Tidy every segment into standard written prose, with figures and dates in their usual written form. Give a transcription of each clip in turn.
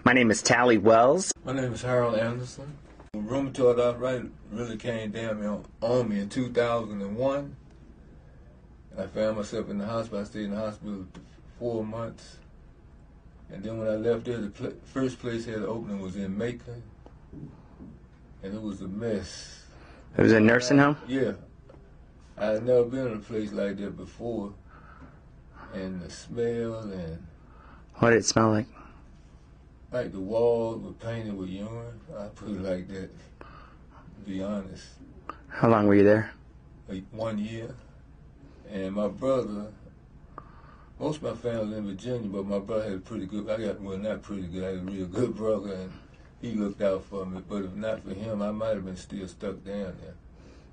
My name is Talley Wells. My name is Harold Anderson. Rheumatoid arthritis really came down on me in 2001. I found myself in the hospital. I stayed in the hospital for 4 months. And then when I left there, the first place I had an opening was in Macon. And it was a mess. It was a nursing home? Yeah. I had never been in a place like that before. And the smell and... What did it smell like? Like the walls were painted with urine. I put it like that, to be honest. How long were you there? Like 1 year. And my brother, most of my family was in Virginia, but my brother had a pretty good, not pretty good, I had a real good brother, and he looked out for me. But if not for him, I might have been still stuck down there.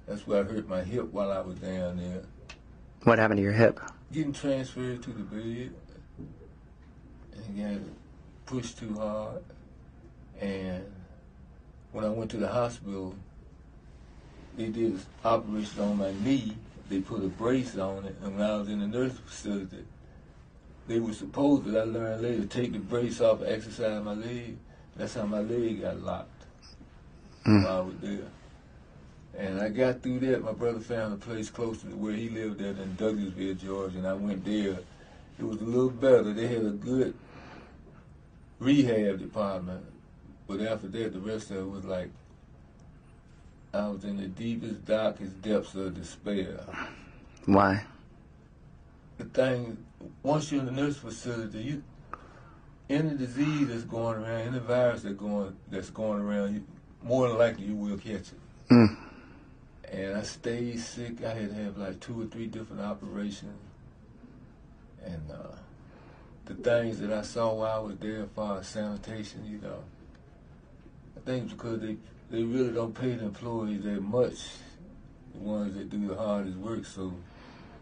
That's where I hurt my hip while I was down there. What happened to your hip? Getting transferred to the bed, and got pushed too hard. And when I went to the hospital, they did an operation on my knee. They put a brace on it, and when I was in the nursing facility, they were supposed to, I learned later, take the brace off and exercise my leg. That's how my leg got locked while I was there. And I got through that. My brother found a place close to where he lived at in Douglasville, Georgia, and I went there. It was a little better. They had a good rehab department, but after that, the rest of it was like, I was in the deepest, darkest depths of despair. Why? The thing, once you're in the nursing facility, any disease that's going around, any virus that's going around, more than likely you will catch it. And I stayed sick. I had to have like 2 or 3 different operations. And the things that I saw while I was there as far as sanitation, I think it's because they really don't pay the employees that much, the ones that do the hardest work. So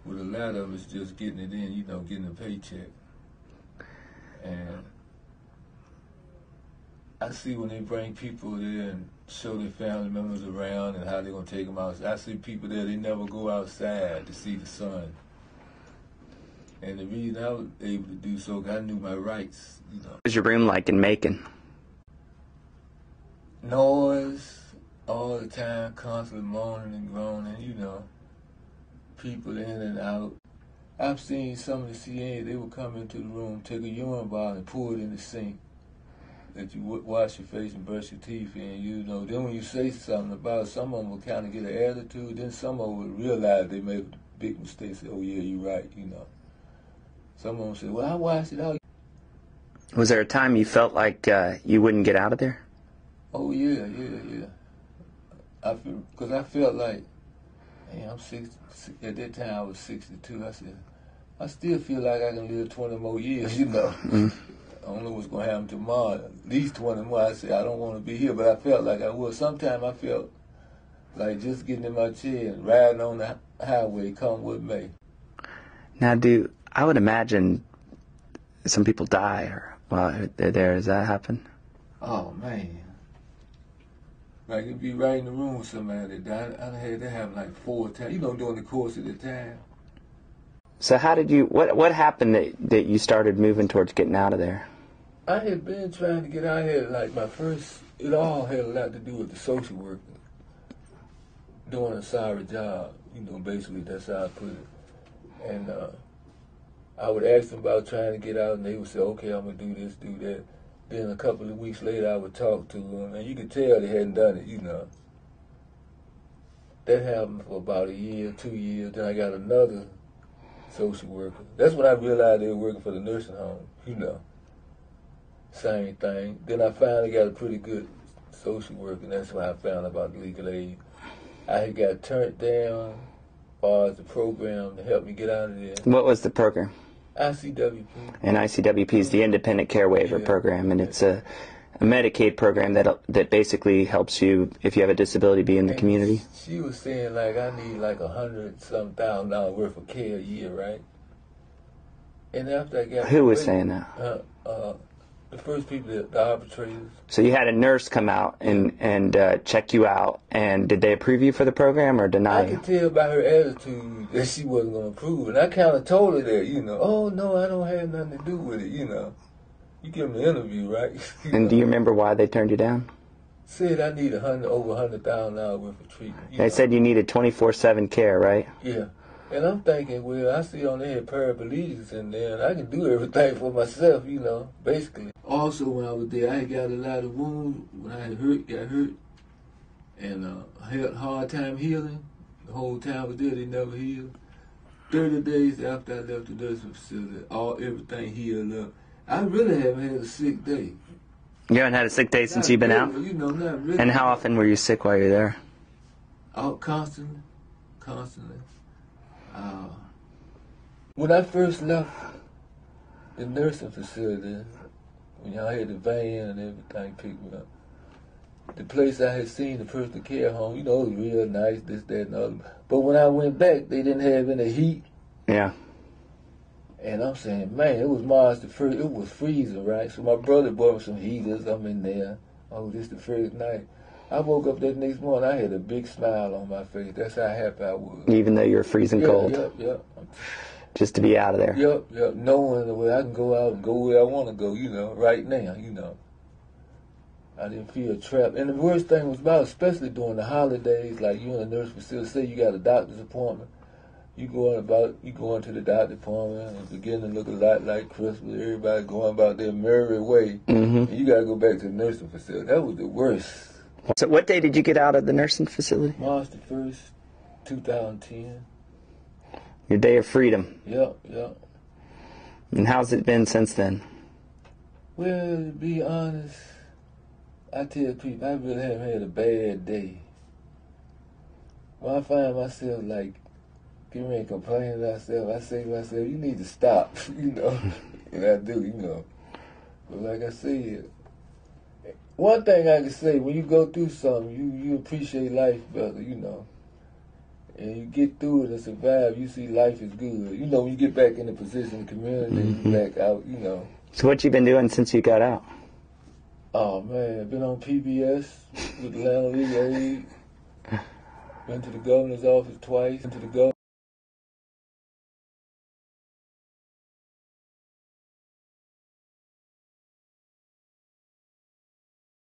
with a lot of them, it's just getting it in, getting a paycheck. And I see when they bring people there and show their family members around and how they're going to take them out. I see people there, they never go outside to see the sun. And the reason I was able to do so, I knew my rights, What was your room like in Macon? Noise all the time, constantly moaning and groaning, people in and out. I've seen some of the CNAs, they would come into the room, take a urine bottle and pour it in the sink that you would wash your face and brush your teeth in, Then when you say something about it, some of them will kind of get an attitude, then some of them will realize they made a big mistake, say, oh yeah, you're right, Some of them say, well, I washed it out. Was there a time you felt like you wouldn't get out of there? Oh, yeah. Because I felt like, man, I'm 60. At that time, I was 62. I said, I still feel like I can live 20 more years, I don't know what's going to happen tomorrow. At least 20 more. I said, I don't want to be here, but I felt like I would. Sometimes I felt like just getting in my chair and riding on the highway, come with me. Now, I would imagine some people die while they're there. Does that happen? Oh, man. Like, it'd be right in the room with somebody that died. I had that happen like 4 times, during the course of the time. So how did what happened that you started moving towards getting out of there? I had been trying to get out here, like it all had a lot to do with the social worker. Doing a sorry job, basically that's how I put it. And I would ask them about trying to get out, and they would say, okay, I'm going to do this, do that. Then a couple of weeks later, I would talk to them, and you could tell they hadn't done it, That happened for about 1 year, 2 years. Then I got another social worker. That's when I realized they were working for the nursing home, Same thing. Then I finally got a pretty good social worker, and that's when I found out about the legal aid. I had got turned down as far as the program to help me get out of there. What was the program? ICWP. And ICWP is the Independent Care Waiver Program, and it's a Medicaid program that basically helps you, if you have a disability, be in the community. She was saying, like, I need like $100,000 worth of care a year, right? And after I got... Who was saying that? The first people, the arbitrators. So you had a nurse come out and check you out, and did they approve you for the program or deny you? I could tell by her attitude that she wasn't going to approve, and I kind of told her that, oh, no, I don't have nothing to do with it, You give them an interview, right? And do you remember why they turned you down? Said I need over $100,000 worth of treatment. They said you needed 24/7 care, right? Yeah. And I'm thinking, well, I see on there paraplegics in there, and I can do everything for myself, you know, basically. Also, when I was there, I had got a lot of wounds when I got hurt, and I had a hard time healing. The whole time I was there, they never healed. 30 days after I left the nursing facility, everything healed up. I really haven't had a sick day. You haven't had a sick day since you've been out? You know, not really. And how often were you sick while you were there? Out constantly. When I first left the nursing facility, when y'all had the van and everything picked me up, the place I had seen, the personal care home, you know, it was real nice, this, that, and the other. But when I went back, they didn't have any heat. Yeah. And I'm saying, man, it was March the 1st. It was freezing, right? So my brother bought me some heaters. I'm in there. Oh, this the first night. I woke up that next morning, I had a big smile on my face. That's how happy I was. Even though you were freezing cold? Yep. Just to be out of there? Yep. Knowing the way I can go out and go where I want to go, you know, right now, you know. I didn't feel trapped. And the worst thing was about, especially during the holidays, like you in a nurse facility, say you got a doctor's appointment, you going to the doctor's appointment and begin to look a lot like Christmas, everybody going about their merry way, and you got to go back to the nursing facility. That was the worst. So what day did you get out of the nursing facility? March the 1st, 2010. Your day of freedom. Yep. And how's it been since then? Well, to be honest, I tell people I really haven't had a bad day. When I find myself like getting ready to complain to myself, I say to myself, you need to stop, you know. And I do, you know. But like I said, one thing I can say, when you go through something, you appreciate life better, you know. And you get through it and survive, you see life is good. You know, when you get back in the position, the community, you back out, you know. So what you been doing since you got out? Oh, man, I've been on PBS with the Landlord Legal Aid. Been to the governor's office twice.